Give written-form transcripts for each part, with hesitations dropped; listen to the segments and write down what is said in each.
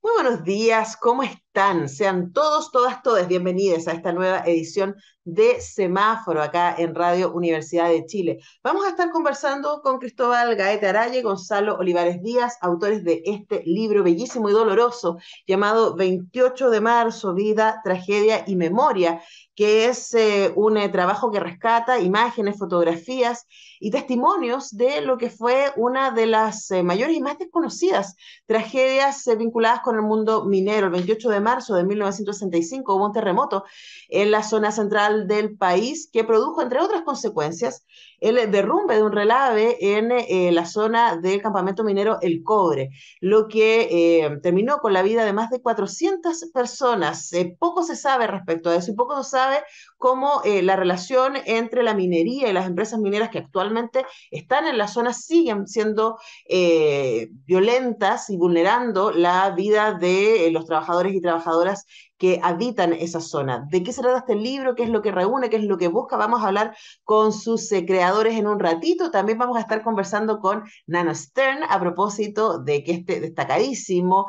Muy buenos días, ¿cómo están? Sean todos, todas, todas bienvenidos a esta nueva edición de Semáforo acá en Radio Universidad de Chile. Vamos a estar conversando con Cristóbal Gaete Araya y Gonzalo Olivares Díaz, autores de este libro bellísimo y doloroso llamado 28 de marzo, Vida, Tragedia y Memoria, que es un trabajo que rescata imágenes, fotografías y testimonios de lo que fue una de las mayores y más desconocidas tragedias vinculadas con el mundo minero. El 28 de marzo de 1965 hubo un terremoto en la zona central del país que produjo, entre otras consecuencias, el derrumbe de un relave en la zona del campamento minero El Cobre, lo que terminó con la vida de más de 400 personas. Poco se sabe respecto a eso y poco se sabe cómo la relación entre la minería y las empresas mineras que actualmente están en la zona siguen siendo violentas y vulnerando la vida de los trabajadores y trabajadoras que habitan esa zona. ¿De qué se trata este libro? ¿Qué es lo que reúne? ¿Qué es lo que busca? Vamos a hablar con sus creadores en un ratito. También vamos a estar conversando con Nano Stern a propósito de que este destacadísimo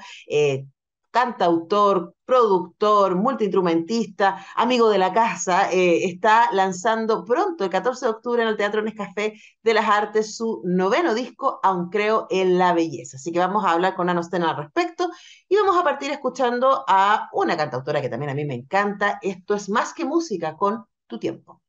cantautor, productor, multiinstrumentista, amigo de la casa, está lanzando pronto, el 14 de octubre, en el Teatro Nescafé de las Artes, su noveno disco, Aún creo en la belleza. Así que vamos a hablar con Anostena al respecto y vamos a partir escuchando a una cantautora que también a mí me encanta. Esto es Más que música con Tu tiempo.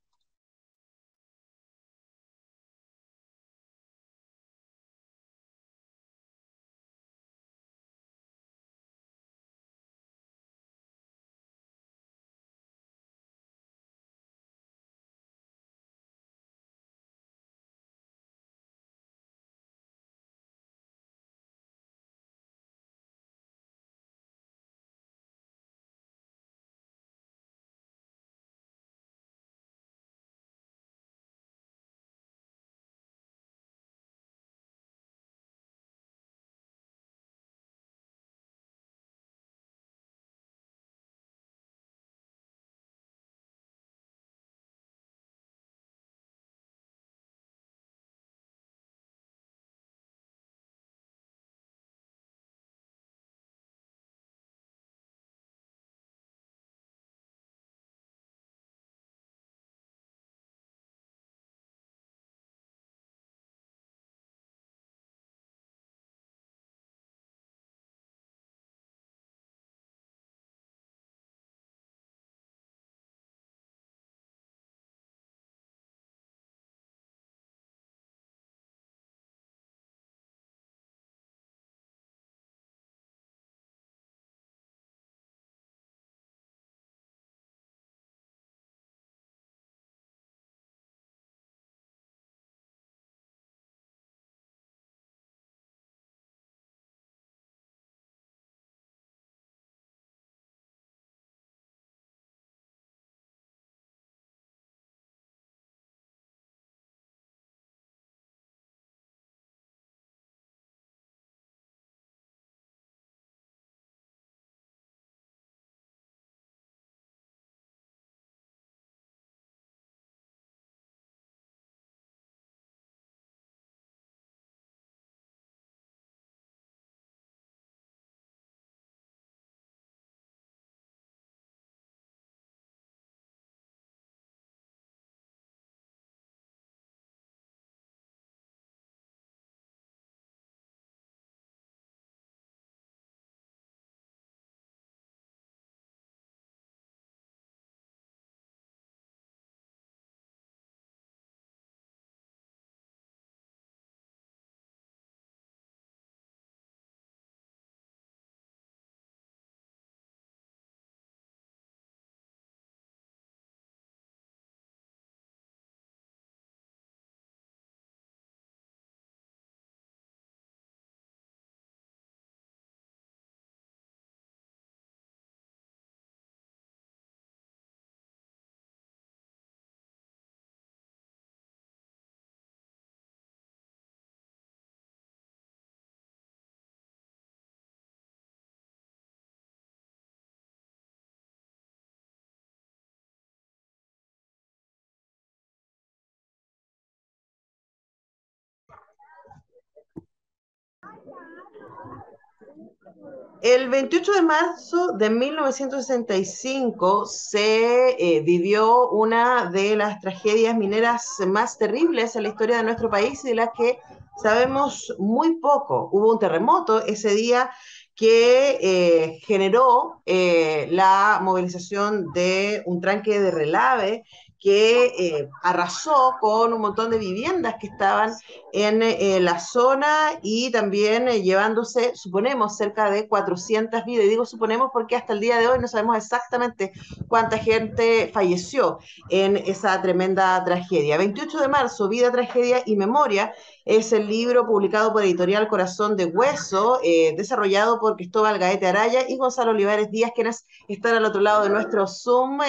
El 28 de marzo de 1965 se vivió una de las tragedias mineras más terribles en la historia de nuestro país y de las que sabemos muy poco. Hubo un terremoto ese día que generó la movilización de un tranque de relave que arrasó con un montón de viviendas que estaban en la zona y también llevándose, suponemos, cerca de 400 vidas. Y digo suponemos porque hasta el día de hoy no sabemos exactamente cuánta gente falleció en esa tremenda tragedia. 28 de marzo, Vida, Tragedia y Memoria, es el libro publicado por Editorial Corazón de Hueso, desarrollado por Cristóbal Gaete Araya y Gonzalo Olivares Díaz, quienes están al otro lado de nuestro Zoom.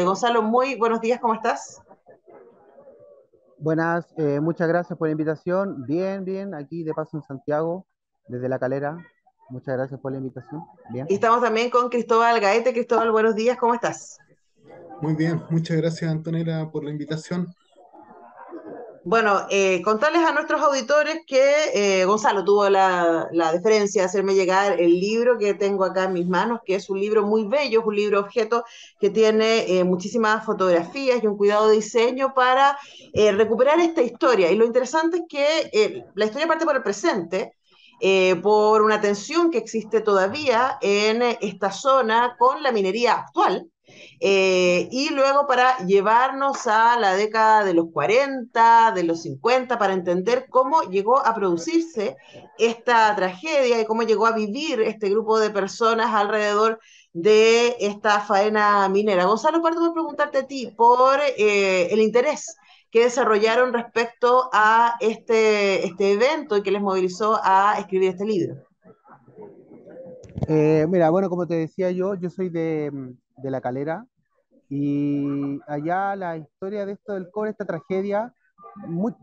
Gonzalo, muy buenos días, ¿cómo estás? Buenas, muchas gracias por la invitación. Bien, bien, aquí de paso en Santiago, desde La Calera. Muchas gracias por la invitación. Bien. Y estamos también con Cristóbal Gaete. Cristóbal, buenos días, ¿cómo estás? Muy bien, muchas gracias Antonella por la invitación. Bueno, contarles a nuestros auditores que Gonzalo tuvo la deferencia de hacerme llegar el libro que tengo acá en mis manos, que es un libro muy bello, es un libro objeto que tiene muchísimas fotografías y un cuidado de diseño para recuperar esta historia. Y lo interesante es que la historia parte por el presente, por una tensión que existe todavía en esta zona con la minería actual y luego para llevarnos a la década de los 40, de los 50, para entender cómo llegó a producirse esta tragedia y cómo llegó a vivir este grupo de personas alrededor de esta faena minera. Gonzalo, parto por preguntarte a ti por el interés que desarrollaron respecto a este evento y que les movilizó a escribir este libro. Mira, bueno, como te decía yo soy de La Calera y allá la historia de esto del cobre, esta tragedia,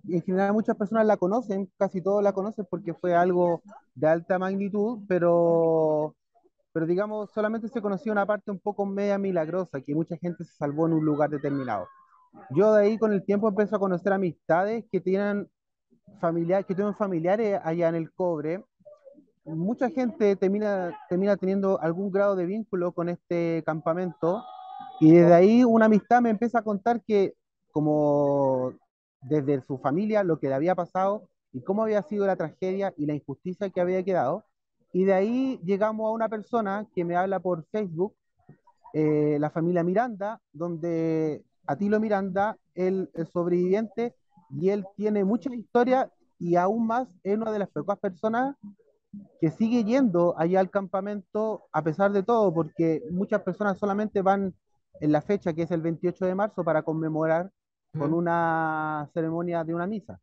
en general muchas personas la conocen, casi todos la conocen porque fue algo de alta magnitud, pero digamos, solamente se conocía una parte un poco media milagrosa, que mucha gente se salvó en un lugar determinado. Yo de ahí con el tiempo empecé a conocer amistades que tienen que tienen familiares allá en el cobre. Mucha gente termina teniendo algún grado de vínculo con este campamento y desde ahí una amistad me empieza a contar que como desde su familia lo que le había pasado y cómo había sido la tragedia y la injusticia que había quedado. Y de ahí llegamos a una persona que me habla por Facebook, la familia Miranda, donde Atilo Miranda, él es sobreviviente y él tiene muchas historias y aún más es una de las pocas personas que sigue yendo allá al campamento a pesar de todo, porque muchas personas solamente van en la fecha que es el 28 de marzo para conmemorar con ¿Mm? una ceremonia de una misa.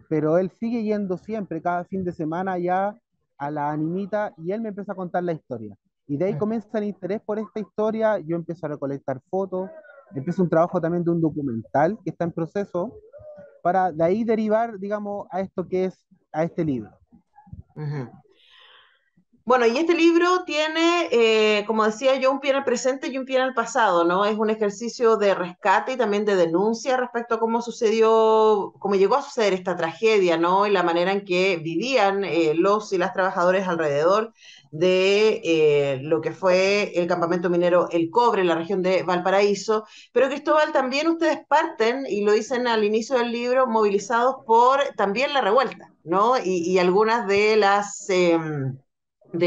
Pero él sigue yendo siempre, cada fin de semana allá a la animita y él me empieza a contar la historia. Y de ahí comienza el interés por esta historia, yo empiezo a recolectar fotos, empiezo un trabajo también de un documental que está en proceso para de ahí derivar, digamos, a esto que es, a este libro. Uh -huh. Bueno, y este libro tiene, como decía yo, un pie en el presente y un pie en el pasado, ¿no? Es un ejercicio de rescate y también de denuncia respecto a cómo sucedió, cómo llegó a suceder esta tragedia, ¿no? Y la manera en que vivían los y las trabajadores alrededor de lo que fue el campamento minero El Cobre en la región de Valparaíso. Pero Cristóbal, también ustedes parten, y lo dicen al inicio del libro, movilizados por también la revuelta, ¿no? Y algunas de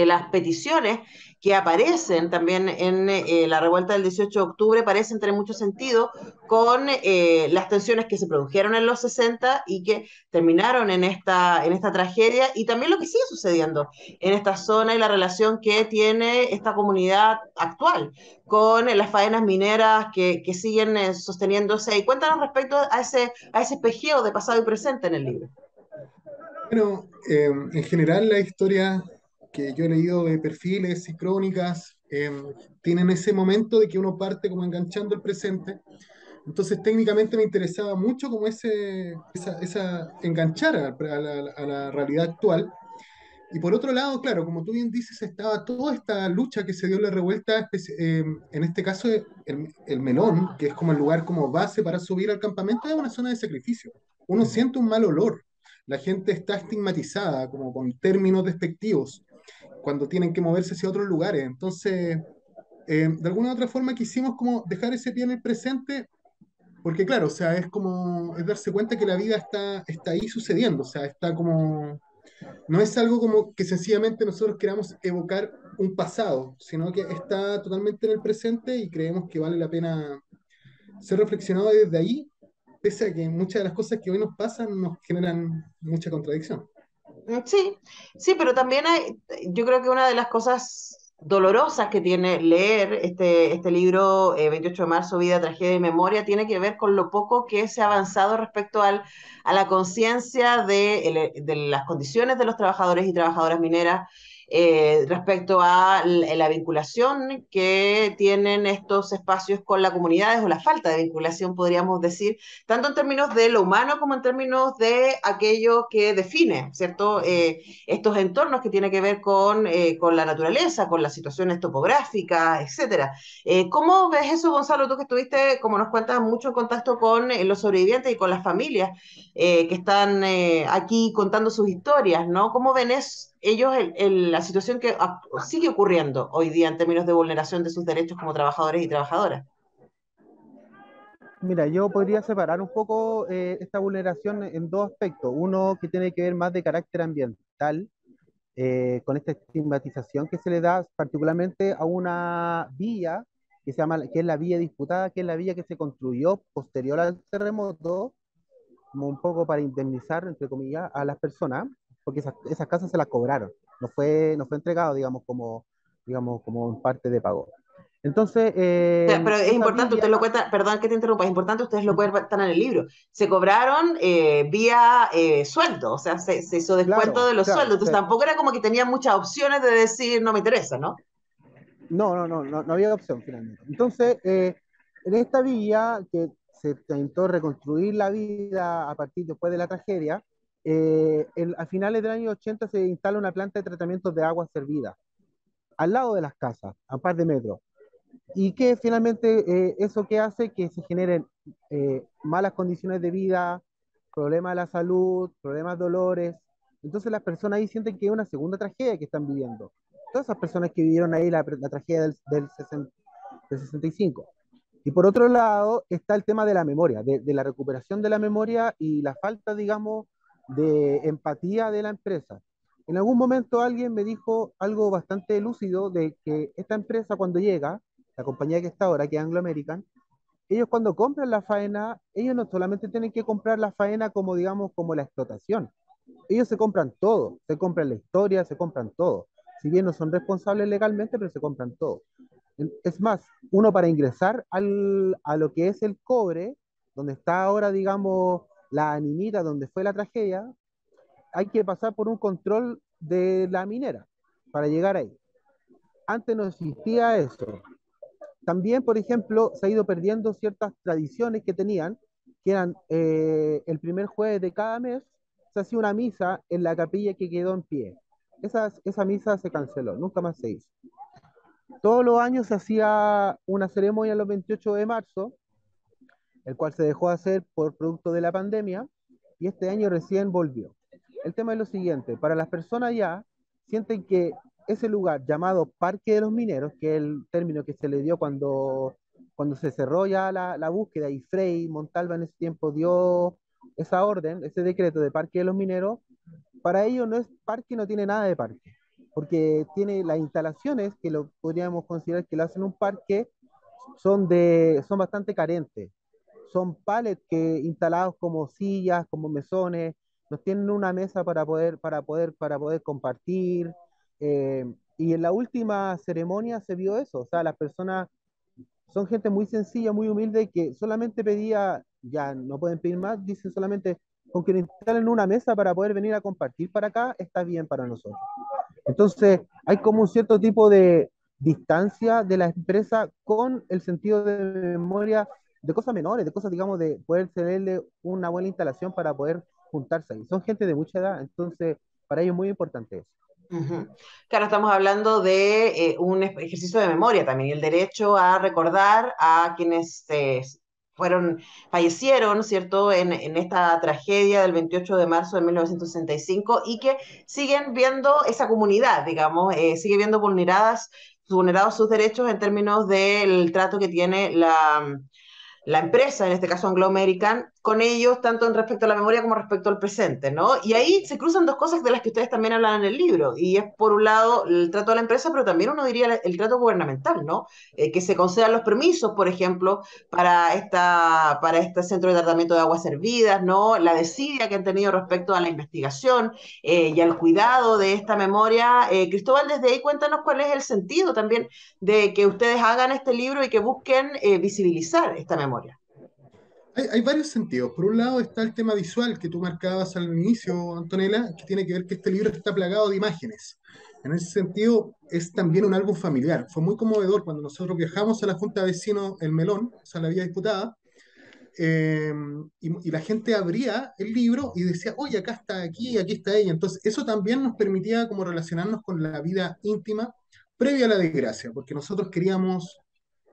las peticiones que aparecen también en la revuelta del 18 de octubre parecen tener mucho sentido con las tensiones que se produjeron en los 60 y que terminaron en esta tragedia y también lo que sigue sucediendo en esta zona y la relación que tiene esta comunidad actual con las faenas mineras que siguen sosteniéndose. Y cuéntanos respecto a ese espejeo de pasado y presente en el libro. Bueno, en general la historia que yo he leído de perfiles y crónicas tienen ese momento de que uno parte como enganchando el presente. Entonces técnicamente me interesaba mucho como esa enganchar a la realidad actual. Y por otro lado, claro, como tú bien dices, estaba toda esta lucha que se dio en la revuelta, en este caso el Melón, que es como el lugar como base para subir al campamento, es una zona de sacrificio. Uno siente un mal olor, la gente está estigmatizada como con términos despectivos. cuando tienen que moverse hacia otros lugares. Entonces, de alguna u otra forma quisimos como dejar ese pie en el presente, porque claro, o sea, es como, es darse cuenta que la vida está ahí sucediendo, o sea, está como, no es algo como que sencillamente nosotros queramos evocar un pasado, sino que está totalmente en el presente y creemos que vale la pena ser reflexionado desde ahí, pese a que muchas de las cosas que hoy nos pasan nos generan mucha contradicción. Sí, sí, pero también yo creo que una de las cosas dolorosas que tiene leer este libro, 28 de marzo, Vida, Tragedia y Memoria, tiene que ver con lo poco que se ha avanzado respecto a la conciencia de las condiciones de los trabajadores y trabajadoras mineras, respecto a la vinculación que tienen estos espacios con las comunidades, o la falta de vinculación, podríamos decir, tanto en términos de lo humano como en términos de aquello que define, ¿cierto? Estos entornos que tienen que ver con la naturaleza, con las situaciones topográficas, etcétera. ¿Cómo ves eso, Gonzalo? Tú que estuviste, como nos cuentas, mucho en contacto con los sobrevivientes y con las familias que están aquí contando sus historias, ¿no? ¿Cómo ven ellos la situación que sigue ocurriendo hoy día en términos de vulneración de sus derechos como trabajadores y trabajadoras? Mira, yo podría separar un poco esta vulneración en dos aspectos. Uno que tiene que ver más de carácter ambiental, con esta estigmatización que se le da particularmente a una vía que se llama, que es la vía disputada, que es la vía que se construyó posterior al terremoto, como un poco para indemnizar, entre comillas, a las personas, porque esas casas se las cobraron, no fue entregado, digamos, como en parte de pago. Entonces, Pero es esa importante, villa, usted lo cuenta, perdón que te interrumpa, es importante, ustedes lo cuentan en el libro. Se cobraron vía sueldo, o sea, se hizo descuento claro, de los claro, sueldos, entonces tampoco era como que tenían muchas opciones de decir no me interesa, ¿no? no había opción finalmente. Entonces, en esta villa que se intentó reconstruir la vida a partir después de la tragedia, a finales del año 80 se instala una planta de tratamiento de agua servida al lado de las casas, a un par de metros. Y que finalmente eso que hace que se generen malas condiciones de vida, problemas de la salud, problemas de dolores. Entonces las personas ahí sienten que es una segunda tragedia que están viviendo. Todas esas personas que vivieron ahí la tragedia del 65. Y por otro lado está el tema de la memoria, de la recuperación de la memoria y la falta, digamos, de empatía de la empresa. En algún momento alguien me dijo algo bastante lúcido de que esta empresa cuando llega, la compañía que está ahora, que es Anglo American, ellos cuando compran la faena, ellos no solamente tienen que comprar la faena como, digamos, como la explotación. Ellos se compran todo, se compran la historia, se compran todo. Si bien no son responsables legalmente, pero se compran todo. Es más, uno para ingresar a lo que es el cobre, donde está ahora, digamos, la minita donde fue la tragedia, hay que pasar por un control de la minera para llegar ahí. Antes no existía eso. También, por ejemplo, se ha ido perdiendo ciertas tradiciones que tenían, que eran el primer jueves de cada mes, se hacía una misa en la capilla que quedó en pie. Esa misa se canceló, nunca más se hizo. Todos los años se hacía una ceremonia los 28 de marzo, el cual se dejó de hacer por producto de la pandemia, y este año recién volvió. El tema es lo siguiente, para las personas ya sienten que ese lugar llamado Parque de los Mineros, que es el término que se le dio cuando se cerró ya la búsqueda y Frei Montalva en ese tiempo dio esa orden, ese decreto de Parque de los Mineros, para ellos no es parque, no tiene nada de parque, porque tiene las instalaciones que lo podríamos considerar que lo hacen un parque, son bastante carentes. Son palets que instalados como sillas, como mesones, nos tienen una mesa para poder compartir. Y en la última ceremonia se vio eso, o sea, las personas son gente muy sencilla, muy humilde, que solamente pedía, ya no pueden pedir más, dicen solamente, con que nos instalen una mesa para poder venir a compartir para acá, está bien para nosotros. Entonces, hay como un cierto tipo de distancia de la empresa con el sentido de memoria de cosas menores, de cosas, digamos, de poder tenerle una buena instalación para poder juntarse ahí. Son gente de mucha edad, entonces, para ellos es muy importante eso. Ujú. Claro, estamos hablando de un ejercicio de memoria también, y el derecho a recordar a quienes fallecieron, ¿cierto?, en esta tragedia del 28 de marzo de 1965 y que siguen viendo esa comunidad, digamos, sigue viendo vulnerados sus derechos en términos del trato que tiene la empresa, en este caso Anglo American, con ellos, tanto en respecto a la memoria como respecto al presente, ¿no? Y ahí se cruzan dos cosas de las que ustedes también hablan en el libro, y es por un lado el trato de la empresa, pero también uno diría el trato gubernamental, ¿no? Que se concedan los permisos, por ejemplo, para este centro de tratamiento de aguas servidas, ¿no? La desidia que han tenido respecto a la investigación y al cuidado de esta memoria. Cristóbal, desde ahí cuéntanos cuál es el sentido también de que ustedes hagan este libro y que busquen visibilizar esta memoria. Hay varios sentidos. Por un lado está el tema visual que tú marcabas al inicio, Antonella, que tiene que ver que este libro está plagado de imágenes. En ese sentido, es también un álbum familiar. Fue muy conmovedor cuando nosotros viajamos a la Junta de Vecinos El Melón, o sea, la Vía Diputada, eh, y la gente abría el libro y decía, oye, acá está aquí está ella. Entonces, eso también nos permitía como relacionarnos con la vida íntima previa a la desgracia, porque nosotros queríamos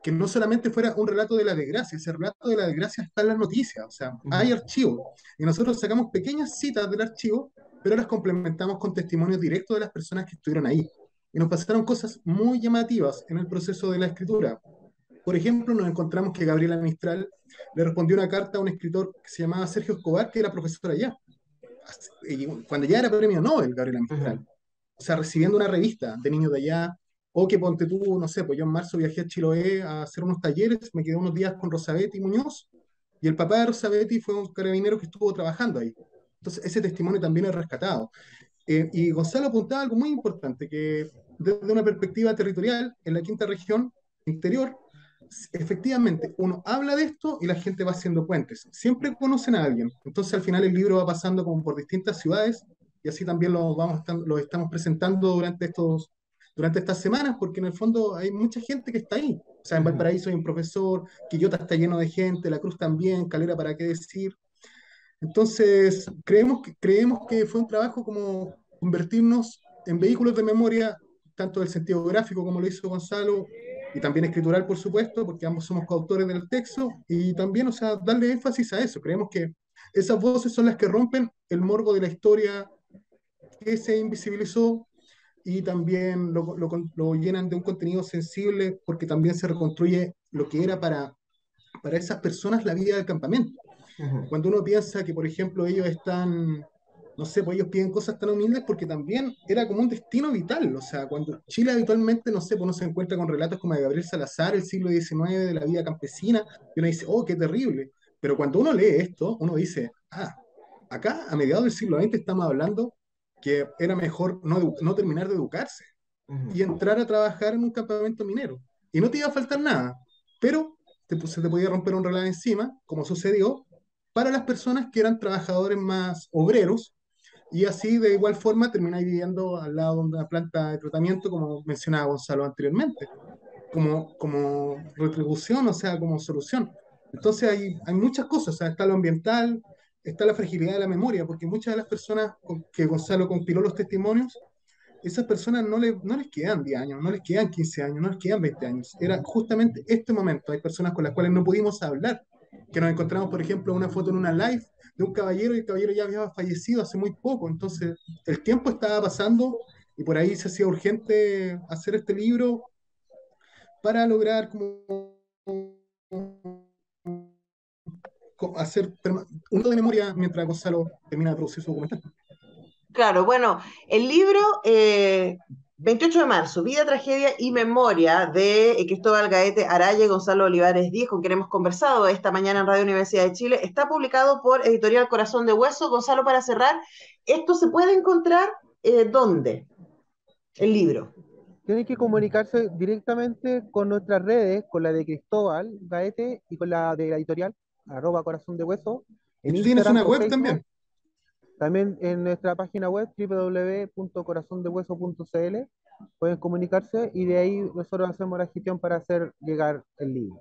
que no solamente fuera un relato de la desgracia, ese relato de la desgracia está en las noticias, o sea, Uh hay -huh. archivo, y nosotros sacamos pequeñas citas del archivo, pero las complementamos con testimonios directos de las personas que estuvieron ahí. Y nos pasaron cosas muy llamativas en el proceso de la escritura. Por ejemplo, nos encontramos que Gabriela Mistral le respondió una carta a un escritor que se llamaba Sergio Escobar, que era profesor allá, y cuando ya era premio Nobel, Gabriela Uh -huh. Mistral. O sea, recibiendo una revista de niños de allá, o que ponte tú, no sé, pues yo en marzo viajé a Chiloé a hacer unos talleres, me quedé unos días con Rosabetti Muñoz, y el papá de Rosabetti fue un carabinero que estuvo trabajando ahí. Entonces, ese testimonio también es rescatado. Y Gonzalo apuntaba algo muy importante, que desde una perspectiva territorial, en la quinta región interior, efectivamente, uno habla de esto y la gente va haciendo puentes. Siempre conocen a alguien. Entonces, al final, el libro va pasando como por distintas ciudades y así también lo estamos presentando durante estas semanas, porque en el fondo hay mucha gente que está ahí. O sea, Uh en -huh. Valparaíso hay un profesor, Quillota está lleno de gente, La Cruz también, Calera, para qué decir. Entonces, creemos que fue un trabajo como convertirnos en vehículos de memoria, tanto del sentido gráfico como lo hizo Gonzalo, y también escritural, por supuesto, porque ambos somos coautores del texto, y también, o sea, darle énfasis a eso. Creemos que esas voces son las que rompen el morbo de la historia que se invisibilizó y también lo llenan de un contenido sensible porque también se reconstruye lo que era para esas personas la vida del campamento. Uh -huh. Cuando uno piensa que, por ejemplo, ellos están, no sé, pues ellos piden cosas tan humildes porque también era como un destino vital. O sea, cuando Chile habitualmente, no sé, pues uno se encuentra con relatos como de Gabriel Salazar, el siglo XIX, de la vida campesina, y uno dice, oh, qué terrible. Pero cuando uno lee esto, uno dice, ah, acá a mediados del siglo XX estamos hablando que era mejor no terminar de educarse Uh -huh. y entrar a trabajar en un campamento minero. Y no te iba a faltar nada, pero se te podía romper un reloj encima, como sucedió, para las personas que eran trabajadores más obreros, y así de igual forma termináis viviendo al lado de una planta de tratamiento, como mencionaba Gonzalo anteriormente, como retribución, o sea, como solución. Entonces hay muchas cosas, o sea, está lo ambiental, está la fragilidad de la memoria, porque muchas de las personas que Gonzalo compiló los testimonios, esas personas no les quedan 10 años, no les quedan 15 años, no les quedan 20 años. Era justamente este momento. Hay personas con las cuales no pudimos hablar, que nos encontramos, por ejemplo, una foto en una live de un caballero y el caballero ya había fallecido hace muy poco. Entonces, el tiempo estaba pasando y por ahí se hacía urgente hacer este libro para lograr hacer uno de memoria mientras Gonzalo termina de producir su documental. Claro, bueno, el libro 28 de marzo, Vida, Tragedia y Memoria de Cristóbal Gaete Araya y Gonzalo Olivares Díez, con quien hemos conversado esta mañana en Radio Universidad de Chile, está publicado por Editorial Corazón de Hueso. Gonzalo, para cerrar, ¿esto se puede encontrar dónde? El libro. Tienen que comunicarse directamente con nuestras redes, con la de Cristóbal Gaete y con la de la editorial, @Corazón de Hueso, Y en tú tienes Instagram una o web Facebook, también. también en nuestra página web www.corazondehueso.cl pueden comunicarse y de ahí nosotros hacemos la gestión para hacer llegar el libro.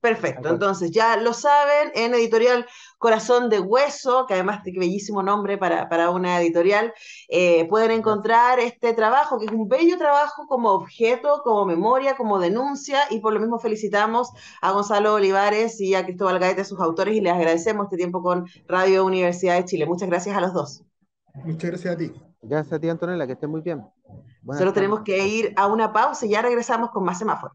Perfecto, Algo así. entonces ya lo saben, en editorial Corazón de Hueso, que además de qué bellísimo nombre para una editorial, pueden Gracias. encontrar este trabajo, que es un bello trabajo como objeto, como memoria, como denuncia, y por lo mismo felicitamos a Gonzalo Olivares y a Cristóbal Gaete, sus autores, y les agradecemos este tiempo con Radio Universidad de Chile. Muchas gracias a los dos. Muchas gracias a ti. Gracias a ti, Antonella, que estés muy bien. Buenas Solo tardes. tenemos que ir a una pausa y ya regresamos con más semáforo.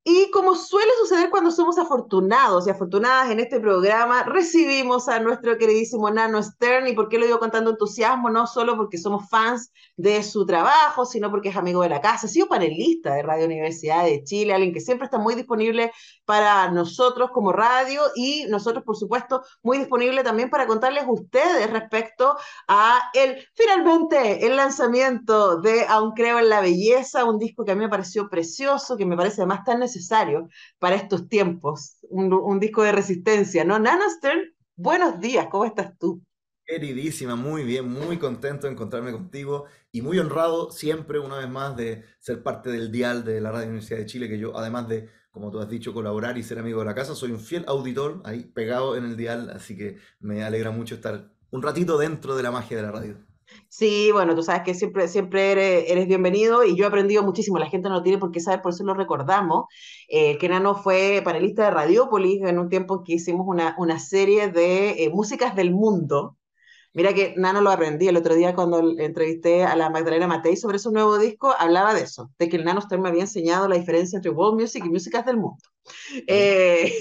Y como suele suceder cuando somos afortunados y afortunadas en este programa, recibimos a nuestro queridísimo Nano Stern. ¿Y por qué lo digo con tanto entusiasmo? No solo porque somos fans de su trabajo, sino porque es amigo de la casa, ha sido panelista de Radio Universidad de Chile, alguien que siempre está muy disponible para nosotros como radio y nosotros, por supuesto, muy disponible también para contarles a ustedes respecto a finalmente el lanzamiento de Aún creo en la belleza, un disco que a mí me pareció precioso, que me parece además tan necesario para estos tiempos, un disco de resistencia, ¿no? Nano Stern. Buenos días, ¿cómo estás tú? Queridísima, muy bien, muy contento de encontrarme contigo y muy honrado siempre una vez más de ser parte del dial de la Radio Universidad de Chile, que yo además de, como tú has dicho, colaborar y ser amigo de la casa, soy un fiel auditor ahí pegado en el dial, así que me alegra mucho estar un ratito dentro de la magia de la radio. Sí, bueno, tú sabes que siempre eres bienvenido y yo he aprendido muchísimo. La gente no lo tiene por qué saber, por eso lo recordamos. Que Nano fue panelista de Radiópolis en un tiempo en que hicimos una serie de músicas del mundo. Mira que Nano lo aprendí el otro día cuando entrevisté a la Magdalena Matei sobre su nuevo disco, hablaba de eso, de que el Nano Storm me había enseñado la diferencia entre world music y músicas del mundo. Mira. Eh,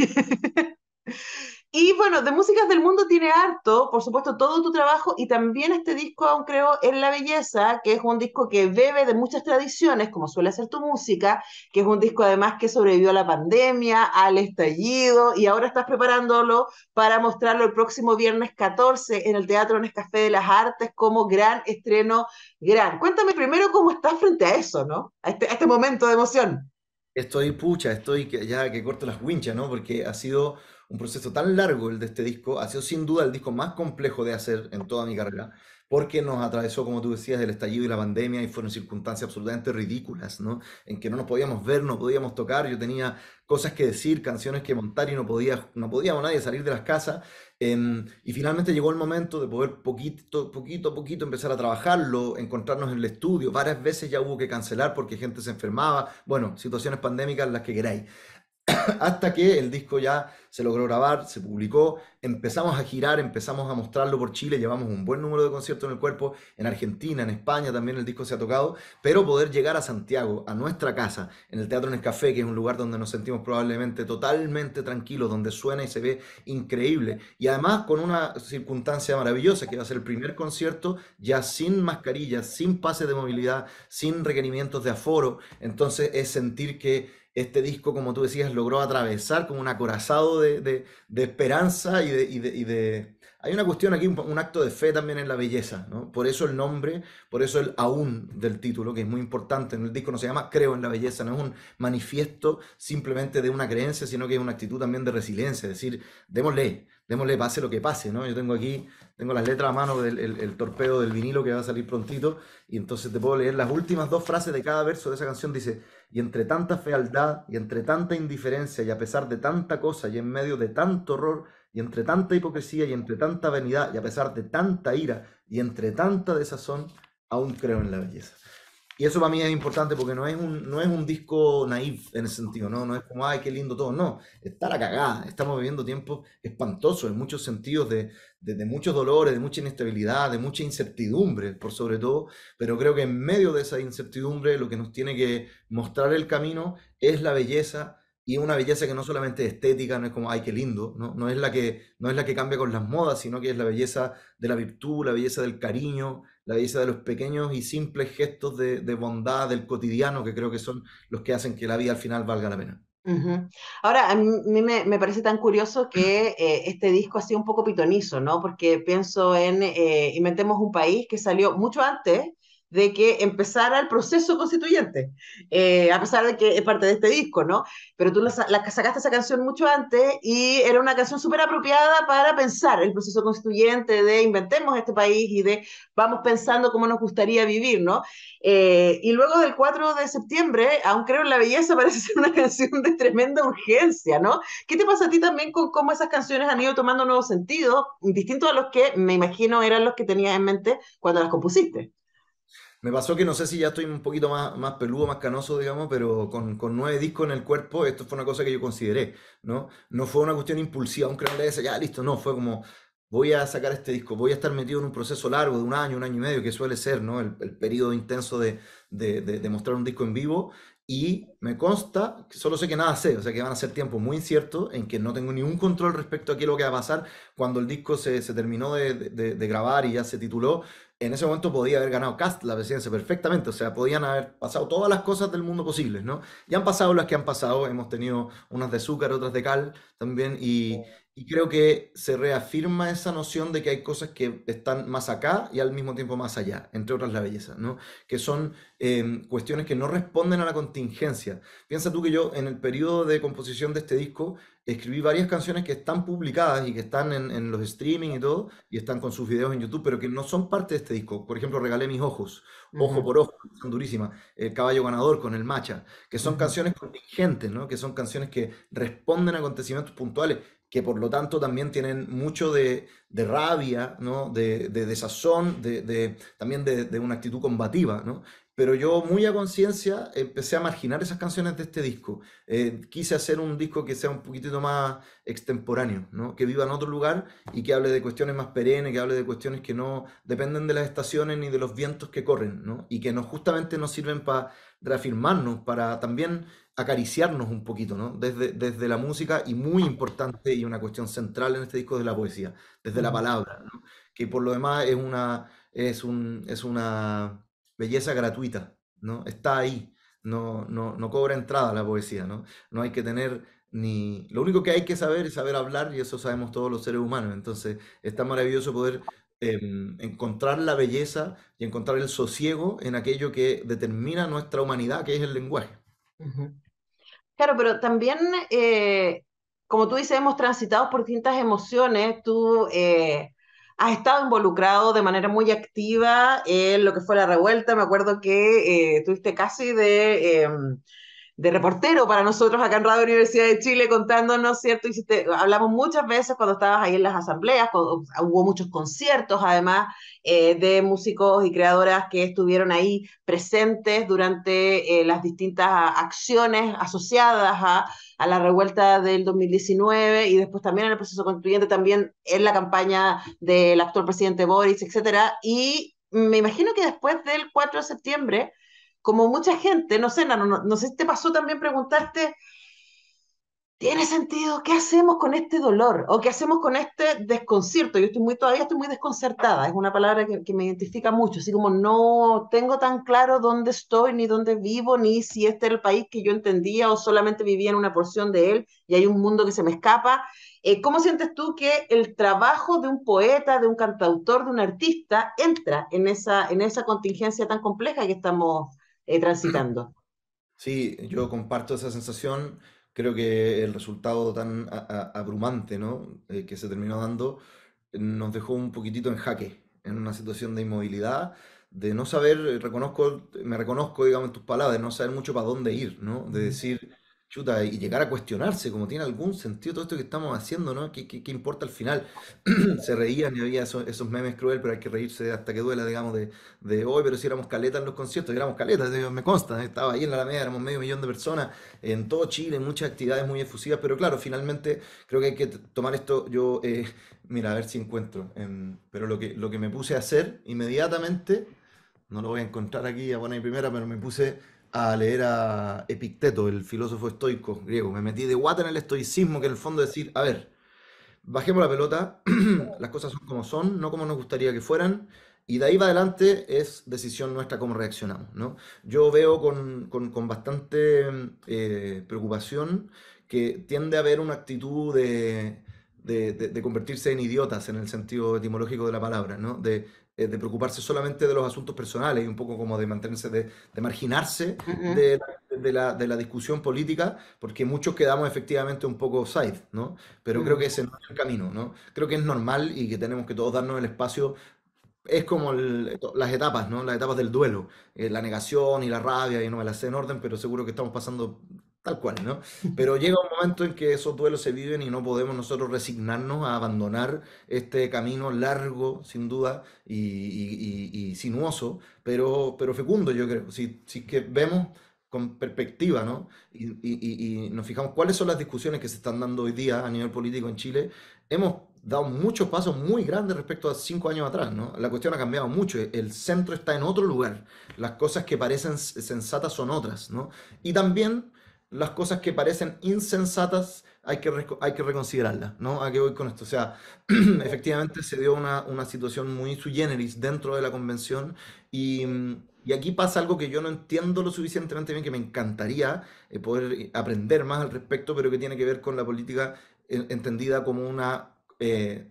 Y bueno, de músicas del mundo tiene harto, por supuesto, todo tu trabajo y también este disco, aún creo, en La Belleza, que es un disco que bebe de muchas tradiciones, como suele ser tu música, que es un disco además que sobrevivió a la pandemia, al estallido, y ahora estás preparándolo para mostrarlo el próximo viernes 14 en el Teatro Nescafé de las Artes como gran estreno, gran. Cuéntame primero cómo estás frente a eso, ¿no? A este momento de emoción. Estoy pucha, estoy que ya que corto las winchas, ¿no? Porque ha sido un proceso tan largo el de este disco, ha sido sin duda el disco más complejo de hacer en toda mi carrera, porque nos atravesó, como tú decías, el estallido y la pandemia y fueron circunstancias absolutamente ridículas, ¿no? En que no nos podíamos ver, no podíamos tocar, yo tenía cosas que decir, canciones que montar y no podíamos nadie salir de las casas. Y finalmente llegó el momento de poder poquito a poquito empezar a trabajarlo, encontrarnos en el estudio. Varias veces ya hubo que cancelar porque gente se enfermaba. Bueno, situaciones pandémicas, las que queráis. Hasta que el disco ya se logró grabar, se publicó, empezamos a girar, empezamos a mostrarlo por Chile, llevamos un buen número de conciertos en el cuerpo, en Argentina, en España también el disco se ha tocado, pero poder llegar a Santiago, a nuestra casa, en el Teatro Nescafé, que es un lugar donde nos sentimos probablemente totalmente tranquilos, donde suena y se ve increíble, y además con una circunstancia maravillosa, que va a ser el primer concierto ya sin mascarillas, sin pase de movilidad, sin requerimientos de aforo, entonces es sentir que este disco, como tú decías, logró atravesar como un acorazado de esperanza Hay una cuestión aquí, un acto de fe también en la belleza, ¿no? Por eso el nombre, por eso el aún del título, que es muy importante. En el disco no se llama Creo en la belleza, no es un manifiesto simplemente de una creencia, sino que es una actitud también de resiliencia, es decir, démosle, pase lo que pase, ¿no? Yo tengo las letras a mano del el torpeo del vinilo que va a salir prontito, y entonces te puedo leer las últimas dos frases de cada verso de esa canción. Dice: y entre tanta fealdad, y entre tanta indiferencia, y a pesar de tanta cosa, y en medio de tanto horror, y entre tanta hipocresía, y entre tanta vanidad, y a pesar de tanta ira, y entre tanta desazón, aún creo en la belleza. Y eso para mí es importante porque no es un disco naif en ese sentido, ¿no? No es como, ay, qué lindo todo, no, está la cagada, estamos viviendo tiempos espantosos en muchos sentidos de muchos dolores, de mucha inestabilidad, de mucha incertidumbre, por sobre todo, pero creo que en medio de esa incertidumbre lo que nos tiene que mostrar el camino es la belleza, y una belleza que no solamente es estética, no es como, ay, qué lindo, ¿no? No es la que cambia con las modas, sino que es la belleza de la virtud, la belleza del cariño, la belleza de los pequeños y simples gestos de bondad del cotidiano, que creo que son los que hacen que la vida al final valga la pena. Ujú. Ahora, a mí me parece tan curioso que este disco ha sido un poco pitonizo, ¿no? Porque pienso en Inventemos un país que salió mucho antes de que empezara el proceso constituyente, a pesar de que es parte de este disco, ¿no? Pero tú sacaste esa canción mucho antes y era una canción súper apropiada para pensar el proceso constituyente de inventemos este país y de vamos pensando cómo nos gustaría vivir, ¿no? Y luego del 4 de septiembre, aún creo en la belleza, parece ser una canción de tremenda urgencia, ¿no? ¿Qué te pasa a ti también con cómo esas canciones han ido tomando nuevos sentidos, distintos a los que me imagino eran los que tenías en mente cuando las compusiste? Me pasó que no sé si ya estoy un poquito más peludo, más canoso, digamos, pero con 9 discos en el cuerpo, esto fue una cosa que yo consideré, ¿no? No fue una cuestión impulsiva, un creo que ese, ya listo, no, fue como, voy a sacar este disco, voy a estar metido en un proceso largo de un año y medio, que suele ser, ¿no? El periodo intenso de mostrar un disco en vivo, y me consta, solo sé que nada sé, o sea que van a ser tiempos muy inciertos en que no tengo ningún control respecto a qué es lo que va a pasar cuando el disco se terminó de grabar y ya se tituló. En ese momento podía haber ganado Cast la presidencia perfectamente, o sea, podían haber pasado todas las cosas del mundo posibles, ¿no? Y han pasado las que han pasado, hemos tenido unas de azúcar, otras de cal también, y creo que se reafirma esa noción de que hay cosas que están más acá y al mismo tiempo más allá, entre otras la belleza, ¿no? Que son cuestiones que no responden a la contingencia. Piensa tú que yo en el periodo de composición de este disco escribí varias canciones que están publicadas y que están en los streaming y todo, y están con sus videos en YouTube, pero que no son parte de este disco. Por ejemplo, Regalé mis ojos, Ojo Ujú, por Ojo, que son durísimas, El caballo ganador con el Macha, que son ujú, canciones contingentes, ¿no? Que son canciones que responden a acontecimientos puntuales, que por lo tanto también tienen mucho de rabia, ¿no? De desazón, también de una actitud combativa, ¿no? Pero yo muy a conciencia empecé a marginar esas canciones de este disco. Quise hacer un disco que sea un poquitito más extemporáneo, ¿no? Que viva en otro lugar y que hable de cuestiones más perennes, que hable de cuestiones que no dependen de las estaciones ni de los vientos que corren, ¿no? Y que justamente nos sirven para reafirmarnos, para también acariciarnos un poquito, ¿no? Desde la música, y muy importante y una cuestión central en este disco, de la poesía, desde la ujú. palabra, ¿no? Que por lo demás es una belleza gratuita, ¿no? Está ahí, no cobra entrada la poesía, ¿no? No hay que tener ni... Lo único que hay que saber es saber hablar, y eso sabemos todos los seres humanos. Entonces es tan maravilloso poder encontrar la belleza y encontrar el sosiego en aquello que determina nuestra humanidad, que es el lenguaje. Ujú. Claro, pero también, como tú dices, hemos transitado por distintas emociones. Tú has estado involucrado de manera muy activa en lo que fue la revuelta. Me acuerdo que tuviste casi de reportero para nosotros acá en Radio Universidad de Chile, contándonos, ¿cierto? Hablamos muchas veces cuando estabas ahí en las asambleas, hubo muchos conciertos, además, de músicos y creadoras que estuvieron ahí presentes durante las distintas acciones asociadas a la revuelta del 2019 y después también en el proceso constituyente, también en la campaña del actual presidente Boris, etcétera. Y me imagino que después del 4 de septiembre, como mucha gente, no sé, no sé si te pasó también preguntarte, ¿tiene sentido? ¿Qué hacemos con este dolor? ¿O qué hacemos con este desconcierto? Todavía estoy muy desconcertada, es una palabra que me identifica mucho, así como no tengo tan claro dónde estoy, ni dónde vivo, ni si este era el país que yo entendía o solamente vivía en una porción de él y hay un mundo que se me escapa. ¿Cómo sientes tú que el trabajo de un poeta, de un cantautor, de un artista entra en esa contingencia tan compleja que estamos transitando? Sí, yo comparto esa sensación. Creo que el resultado tan abrumante, ¿no? Que se terminó dando, nos dejó un poquitito en jaque, en una situación de inmovilidad, de no saber, me reconozco, digamos, en tus palabras, de no saber mucho para dónde ir, ¿no? De Ujú, decir, chuta, y llegar a cuestionarse, como tiene algún sentido todo esto que estamos haciendo, ¿no? ¿Qué importa al final? Se reían y había esos memes cruel, pero hay que reírse hasta que duela, digamos, de hoy, pero si éramos caletas en los conciertos, éramos caletas, me consta, estaba ahí en la Alameda, éramos medio millón de personas en todo Chile, muchas actividades muy efusivas, pero claro, finalmente creo que hay que tomar esto. Yo, mira, a ver si encuentro, pero lo que me puse a hacer inmediatamente, no lo voy a encontrar aquí a buena y primera, pero me puse a leer a Epicteto, el filósofo estoico griego. Me metí de guata en el estoicismo, que en el fondo es decir, a ver, bajemos la pelota, las cosas son como son, no como nos gustaría que fueran, y de ahí para adelante es decisión nuestra cómo reaccionamos, ¿no? Yo veo con bastante preocupación que tiende a haber una actitud de convertirse en idiotas en el sentido etimológico de la palabra, ¿no? De preocuparse solamente de los asuntos personales y un poco como de mantenerse, de marginarse ujú, de la discusión política, porque muchos quedamos efectivamente un poco offside, ¿no? Pero creo que mm. ese no es el camino, ¿no? Creo que es normal y que tenemos que todos darnos el espacio. Es como las etapas, ¿no? Las etapas del duelo. La negación y la rabia, y no me las sé en orden, pero seguro que estamos pasando tal cual, ¿no? Pero llega un momento en que esos duelos se viven y no podemos nosotros resignarnos a abandonar este camino largo, sin duda, y sinuoso, pero fecundo, yo creo. Si es que vemos con perspectiva, ¿no? Y nos fijamos cuáles son las discusiones que se están dando hoy día a nivel político en Chile, hemos dado muchos pasos muy grandes respecto a 5 años atrás, ¿no? La cuestión ha cambiado mucho, el centro está en otro lugar, las cosas que parecen sensatas son otras, ¿no? Y también las cosas que parecen insensatas hay que reconsiderarlas, ¿no? ¿A qué voy con esto? O sea, efectivamente se dio una situación muy sui generis dentro de la convención, y aquí pasa algo que yo no entiendo lo suficientemente bien, que me encantaría poder aprender más al respecto, pero que tiene que ver con la política entendida como una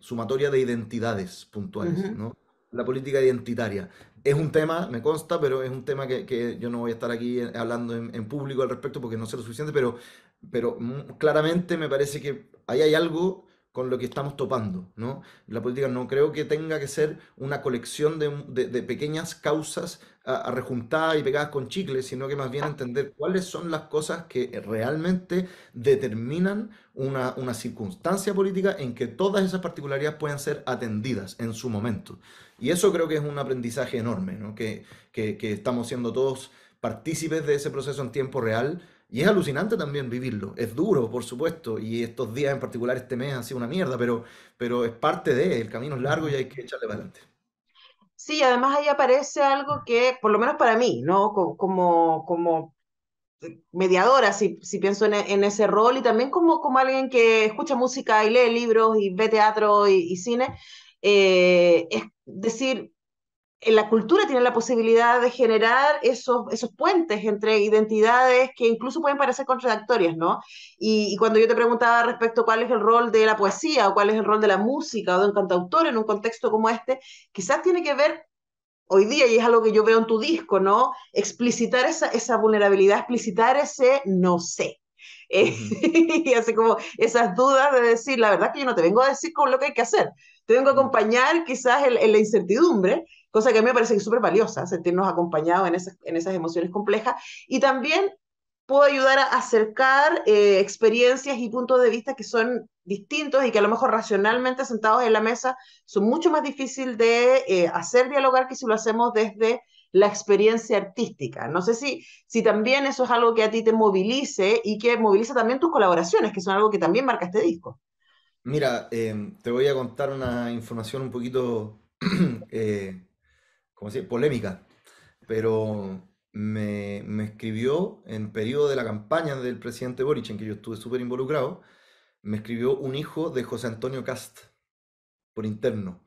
sumatoria de identidades puntuales, ¿no? La política identitaria. Es un tema, me consta, pero es un tema que yo no voy a estar aquí hablando en público al respecto porque no sé lo suficiente, pero claramente me parece que ahí hay algo con lo que estamos topando, ¿no? La política no creo que tenga que ser una colección de pequeñas causas rejuntadas y pegadas con chicles, sino que más bien entender cuáles son las cosas que realmente determinan una circunstancia política en que todas esas particularidades puedan ser atendidas en su momento. Y eso creo que es un aprendizaje enorme, ¿no? Que estamos siendo todos partícipes de ese proceso en tiempo real. Y es alucinante también vivirlo. Es duro, por supuesto, y estos días en particular, este mes, han sido una mierda, pero es parte de, el camino es largo y hay que echarle para adelante. Sí, además ahí aparece algo que, por lo menos para mí, ¿no? Como mediadora, si pienso en ese rol, y también como alguien que escucha música y lee libros y ve teatro y cine, es decir, en la cultura tiene la posibilidad de generar esos puentes entre identidades que incluso pueden parecer contradictorias, ¿no? Y cuando yo te preguntaba respecto a cuál es el rol de la poesía o cuál es el rol de la música o de un cantautor en un contexto como este, quizás tiene que ver hoy día, y es algo que yo veo en tu disco, ¿no? Explicitar esa vulnerabilidad, explicitar ese no sé. Ujú. Y así como esas dudas de decir, la verdad que yo no te vengo a decir con lo que hay que hacer, te vengo a acompañar quizás en la incertidumbre, cosa que a mí me parece que es súper valiosa, sentirnos acompañados en esas emociones complejas, y también puedo ayudar a acercar experiencias y puntos de vista que son distintos y que a lo mejor racionalmente sentados en la mesa son mucho más difíciles de hacer dialogar que si lo hacemos desde la experiencia artística. No sé si también eso es algo que a ti te movilice y que moviliza también tus colaboraciones, que son algo que también marca este disco. Mira, te voy a contar una información un poquito, ¿cómo se dice? Polémica, pero me escribió en periodo de la campaña del presidente Boric, en que yo estuve súper involucrado, me escribió un hijo de José Antonio Cast por interno,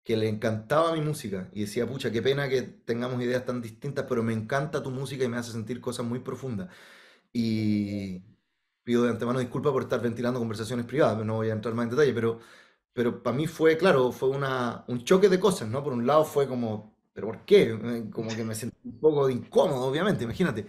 que le encantaba mi música y decía, pucha, qué pena que tengamos ideas tan distintas, pero me encanta tu música y me hace sentir cosas muy profundas. Y pido de antemano disculpas por estar ventilando conversaciones privadas, pero no voy a entrar más en detalle, pero para mí fue, claro, fue un choque de cosas, ¿no? Por un lado fue como, ¿pero por qué? Como que me sentí un poco de incómodo, obviamente, imagínate.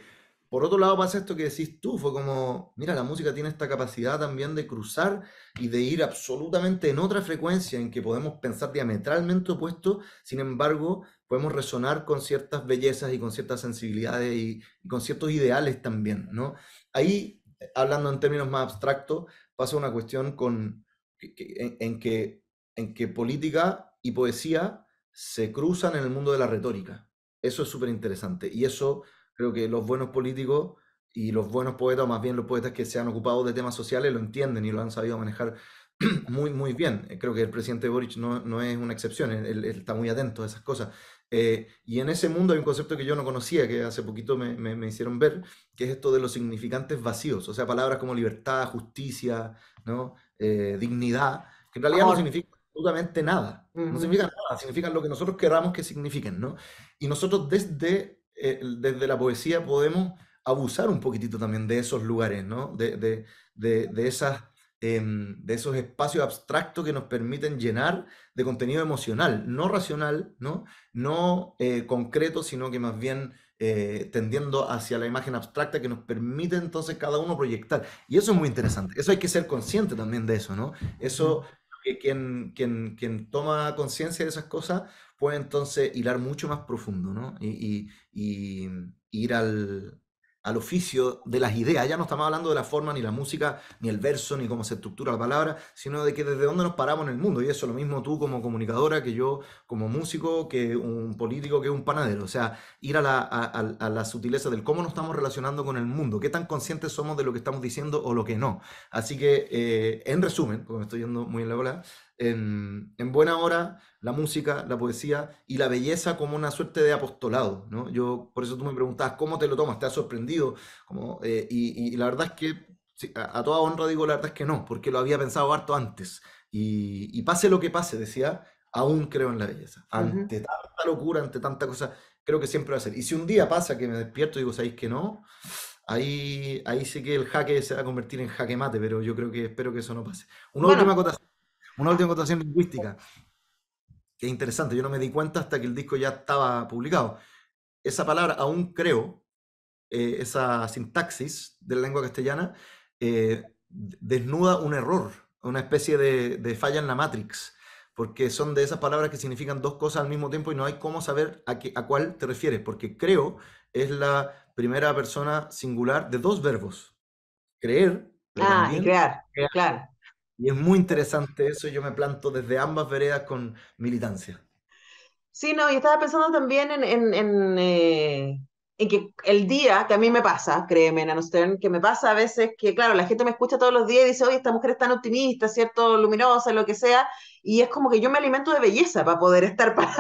Por otro lado pasa esto que decís tú, fue como, mira, la música tiene esta capacidad también de cruzar y de ir absolutamente en otra frecuencia en que podemos pensar diametralmente opuestos, sin embargo, podemos resonar con ciertas bellezas y con ciertas sensibilidades y con ciertos ideales también, ¿no? Ahí, hablando en términos más abstractos, pasa una cuestión en que política y poesía se cruzan en el mundo de la retórica. Eso es súper interesante. Y eso creo que los buenos políticos y los buenos poetas, o más bien los poetas que se han ocupado de temas sociales, lo entienden y lo han sabido manejar muy, muy bien. Creo que el presidente Boric no es una excepción, él está muy atento a esas cosas. Y en ese mundo hay un concepto que yo no conocía, que hace poquito me hicieron ver, que es esto de los significantes vacíos, o sea, palabras como libertad, justicia, ¿no? Dignidad, que en realidad no Amor. significan absolutamente nada. No Ujú. significan nada, significan lo que nosotros queramos que signifiquen, ¿no? Y nosotros desde la poesía podemos abusar un poquitito también de esos lugares, ¿no? De esos espacios abstractos que nos permiten llenar de contenido emocional, no racional, no concreto, sino que más bien tendiendo hacia la imagen abstracta que nos permite entonces cada uno proyectar. Y eso es muy interesante. Eso hay que ser consciente también de eso, ¿no? Ujú. Eso, que quien toma conciencia de esas cosas puede entonces hilar mucho más profundo, ¿no? Y ir al oficio de las ideas. Ya no estamos hablando de la forma, ni la música, ni el verso, ni cómo se estructura la palabra, sino de que desde dónde nos paramos en el mundo. Y eso lo mismo tú como comunicadora, que yo como músico, que un político, que un panadero. O sea, ir a la sutileza del cómo nos estamos relacionando con el mundo, qué tan conscientes somos de lo que estamos diciendo o lo que no. Así que, en resumen, porque me estoy yendo muy en la bola, en buena hora, la música, la poesía y la belleza como una suerte de apostolado, ¿no? Yo, por eso tú me preguntabas, ¿cómo te lo tomas? ¿Te has sorprendido? Y la verdad es que, sí, a toda honra digo, la verdad es que no, porque lo había pensado harto antes. Y pase lo que pase, decía, aún creo en la belleza. Ujú. Ante tanta locura, ante tanta cosa, creo que siempre va a ser. Y si un día pasa que me despierto y digo, ¿sabéis que no? ahí sí que el jaque se va a convertir en jaque mate, pero yo creo que espero que eso no pase. Bueno, Una última acotación lingüística, que es interesante, yo no me di cuenta hasta que el disco ya estaba publicado. Esa palabra, aún creo, esa sintaxis de la lengua castellana, desnuda un error, una especie de falla en la Matrix, porque son de esas palabras que significan dos cosas al mismo tiempo y no hay cómo saber a cuál te refieres, porque creo es la primera persona singular de dos verbos, creer, pero y también crear, crear. claro. Y es muy interesante eso, yo me planto desde ambas veredas con militancia. Sí, no, y estaba pensando también en que el día, que a mí me pasa, créeme, Nanostern, que me pasa a veces que, claro, la gente me escucha todos los días y dice, oye, esta mujer es tan optimista, ¿cierto? Luminosa, lo que sea, y es como que yo me alimento de belleza para poder estar para,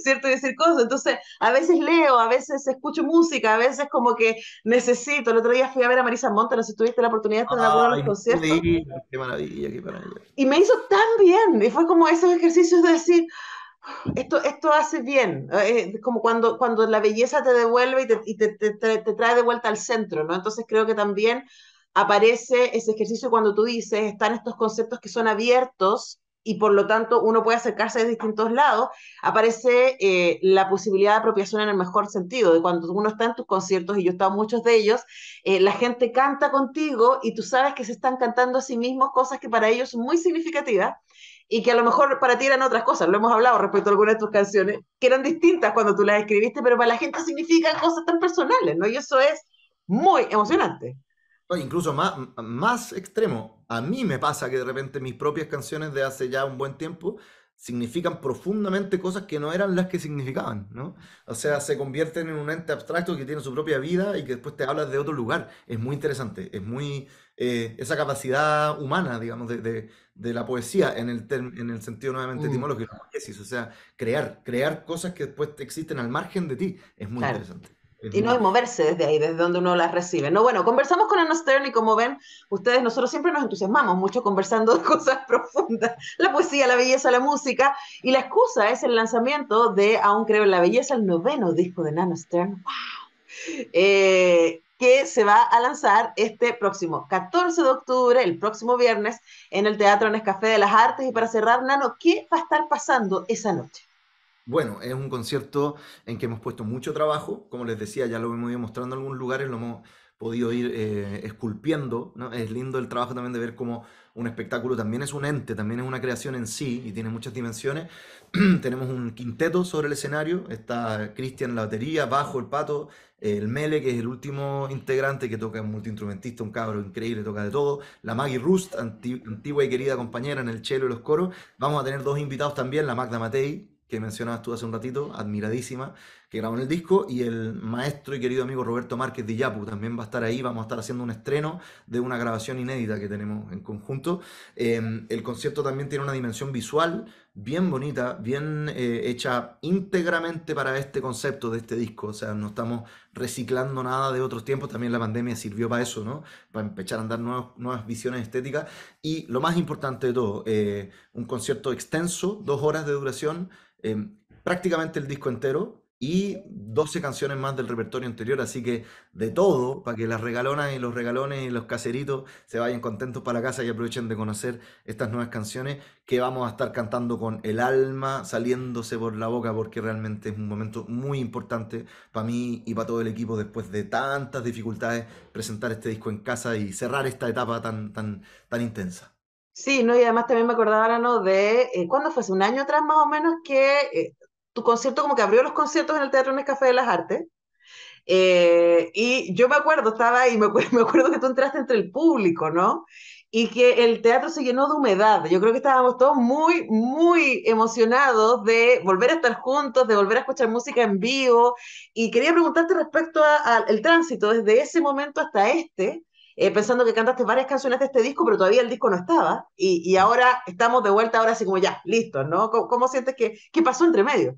¿cierto? Y decir cosas. Entonces, a veces leo, a veces escucho música, a veces como que necesito. El otro día fui a ver a Marisa Monte, no sé si tuviste la oportunidad de estar en alguno de los Ay, no pude conciertos, ir, qué maravilla, qué maravilla. y me hizo tan bien, y fue como esos ejercicios de decir, esto hace bien, como cuando la belleza te devuelve y te trae de vuelta al centro, ¿no? Entonces creo que también aparece ese ejercicio cuando tú dices, están estos conceptos que son abiertos y por lo tanto uno puede acercarse de distintos lados, aparece la posibilidad de apropiación en el mejor sentido, de cuando uno está en tus conciertos, y yo he estado en muchos de ellos, la gente canta contigo y tú sabes que se están cantando a sí mismos cosas que para ellos son muy significativas y que a lo mejor para ti eran otras cosas, lo hemos hablado respecto a algunas de tus canciones, que eran distintas cuando tú las escribiste, pero para la gente significan cosas tan personales, ¿no? Y eso es muy emocionante. O incluso más extremo, a mí me pasa que de repente mis propias canciones de hace ya un buen tiempo significan profundamente cosas que no eran las que significaban, ¿no? O sea, se convierten en un ente abstracto que tiene su propia vida y que después te habla de otro lugar. Es muy interesante, es muy esa capacidad humana, digamos, de la poesía en el sentido nuevamente Mm. etimológico, o sea, crear cosas que después existen al margen de ti, es muy Claro. interesante. Es Y no hay muy, moverse desde ahí, desde donde uno las recibe. No, bueno, conversamos con Anna Stern y como ven, ustedes, nosotros siempre nos entusiasmamos mucho conversando de cosas profundas, la poesía, la belleza, la música, y la excusa es el lanzamiento de Aún creo en la belleza, el noveno disco de Nano Stern, que se va a lanzar este próximo 14 de octubre, el próximo viernes, en el Teatro Nescafé de las Artes. Y para cerrar, Nano, ¿qué va a estar pasando esa noche? Bueno, es un concierto en que hemos puesto mucho trabajo, como les decía, ya lo hemos ido mostrando en algunos lugares, lo hemos podido ir esculpiendo, ¿no? Es lindo el trabajo también de ver cómo un espectáculo también es un ente, también es una creación en sí y tiene muchas dimensiones. Tenemos un quinteto sobre el escenario, está Cristian en la batería, bajo el Pato, el Mele, que es el último integrante que toca, un multiinstrumentista, un cabro increíble, toca de todo, la Maggie Rust, antigua y querida compañera en el cello y los coros. Vamos a tener dos invitados también, la Magda Matei, que mencionabas tú hace un ratito, admiradísima, que grabó en el disco, y el maestro y querido amigo Roberto Márquez de Yapu también va a estar ahí. Vamos a estar haciendo un estreno de una grabación inédita que tenemos en conjunto. El concierto también tiene una dimensión visual bien bonita, bien hecha íntegramente para este concepto de este disco. O sea, no estamos reciclando nada de otros tiempos. También la pandemia sirvió para eso, ¿no? Para empezar a andar nuevas visiones estéticas. Y lo más importante de todo, un concierto extenso, 2 horas de duración, prácticamente el disco entero y 12 canciones más del repertorio anterior, así que de todo, para que las regalonas y los regalones y los caseritos se vayan contentos para la casa y aprovechen de conocer estas nuevas canciones que vamos a estar cantando con el alma saliéndose por la boca, porque realmente es un momento muy importante para mí y para todo el equipo después de tantas dificultades presentar este disco en casa y cerrar esta etapa tan intensa. Sí, ¿no? Y además también me acordaba, ahora, ¿no? De, ¿cuándo fue? Hace un año atrás más o menos que tu concierto como que abrió los conciertos en el Teatro Nescafé de las Artes. Y yo me acuerdo, estaba ahí, me acuerdo que tú entraste entre el público, ¿no? Y que el teatro se llenó de humedad. Yo creo que estábamos todos muy, muy emocionados de volver a estar juntos, de volver a escuchar música en vivo. Y quería preguntarte respecto al tránsito desde ese momento hasta este, pensando que cantaste varias canciones de este disco, pero todavía el disco no estaba. Y ahora estamos de vuelta, ahora así como ya, listos, ¿no? ¿Cómo sientes que pasó entre medio?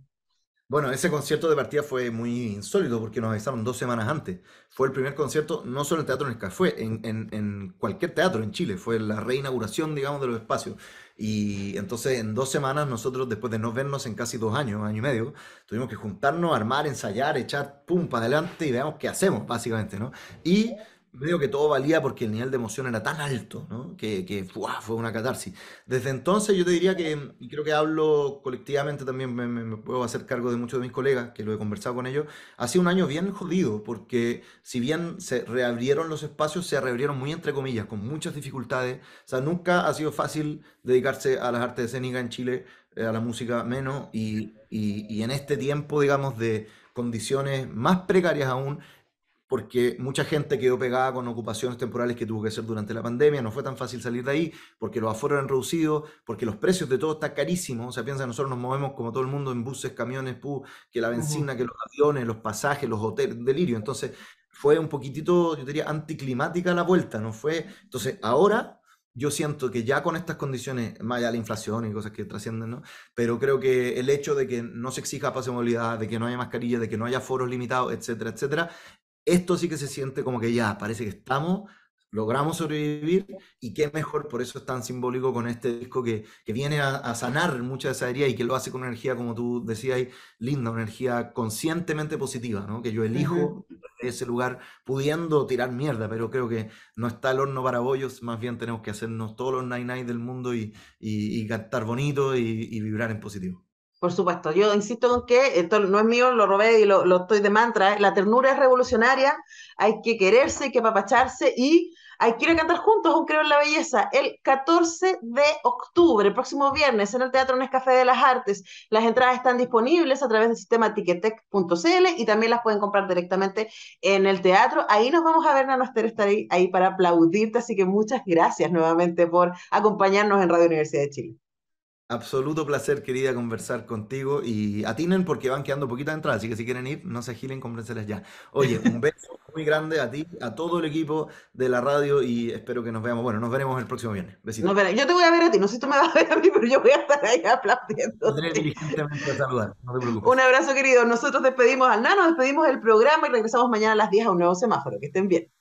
Bueno, ese concierto de partida fue muy insólito porque nos avisaron 2 semanas antes. Fue el primer concierto, no solo en Teatro Nescafé, fue en cualquier teatro en Chile. Fue la reinauguración, digamos, de los espacios. Y entonces en 2 semanas nosotros, después de no vernos en casi 2 años, año y medio, tuvimos que juntarnos, armar, ensayar, echar pum para adelante y veamos qué hacemos, básicamente, ¿no? Y medio que todo valía porque el nivel de emoción era tan alto, ¿no? Que ¡fua! Fue una catarsis. Desde entonces yo te diría que, y creo que hablo colectivamente también, me puedo hacer cargo de muchos de mis colegas, que lo he conversado con ellos, ha sido un año bien jodido, porque si bien se reabrieron los espacios, se reabrieron muy entre comillas, con muchas dificultades. O sea, nunca ha sido fácil dedicarse a las artes escénicas en Chile, a la música menos, y en este tiempo, digamos, de condiciones más precarias aún, porque mucha gente quedó pegada con ocupaciones temporales que tuvo que hacer durante la pandemia, no fue tan fácil salir de ahí, porque los aforos eran reducidos, porque los precios de todo están carísimos, o sea, piensa, nosotros nos movemos como todo el mundo en buses, camiones, que la Ujú, benzina, que los aviones, los pasajes, los hoteles, delirio, entonces fue un poquitito, yo diría, anticlimática la vuelta, ¿no fue? Entonces, ahora yo siento que ya con estas condiciones, más allá de la inflación y cosas que trascienden, ¿no? Pero creo que el hecho de que no se exija pase de movilidad, de que no haya mascarillas, de que no haya foros limitados, etcétera, etcétera, esto sí que se siente como que ya, parece que estamos, logramos sobrevivir y qué mejor, por eso es tan simbólico con este disco que viene a sanar mucha de esa herida y que lo hace con una energía, como tú decías ahí, linda, una energía conscientemente positiva, ¿no? Que yo ujú. elijo ese lugar pudiendo tirar mierda, pero creo que no está el horno para bollos, más bien tenemos que hacernos todos los night del mundo y cantar bonito y vibrar en positivo. Por supuesto, yo insisto con que esto no es mío, lo robé y lo estoy de mantra, ¿eh? La ternura es revolucionaria, hay que quererse, hay que apapacharse y hay que ir a cantar juntos un Creo en la Belleza el 14 de octubre, el próximo viernes, en el Teatro Nescafé de las Artes. Las entradas están disponibles a través del sistema ticketek.cl y también las pueden comprar directamente en el teatro. Ahí nos vamos a ver, Nano Esther, estar ahí para aplaudirte, así que muchas gracias nuevamente por acompañarnos en Radio Universidad de Chile. Absoluto placer, querida, conversar contigo y atinen porque van quedando poquitas entradas, así que si quieren ir, no se agilen, cómprenselas ya. Oye, un beso muy grande a ti, a todo el equipo de la radio y espero que nos veamos. Bueno, nos veremos el próximo viernes. No, Besito. pero yo te voy a ver a ti, no sé si tú me vas a ver a mí, pero yo voy a estar ahí Vendré aplaudiéndote. diligentemente a saludar, no te Un preocupes. abrazo, querido. Nosotros despedimos al Nano, despedimos el programa y regresamos mañana a las 10 a un nuevo semáforo. Que estén bien.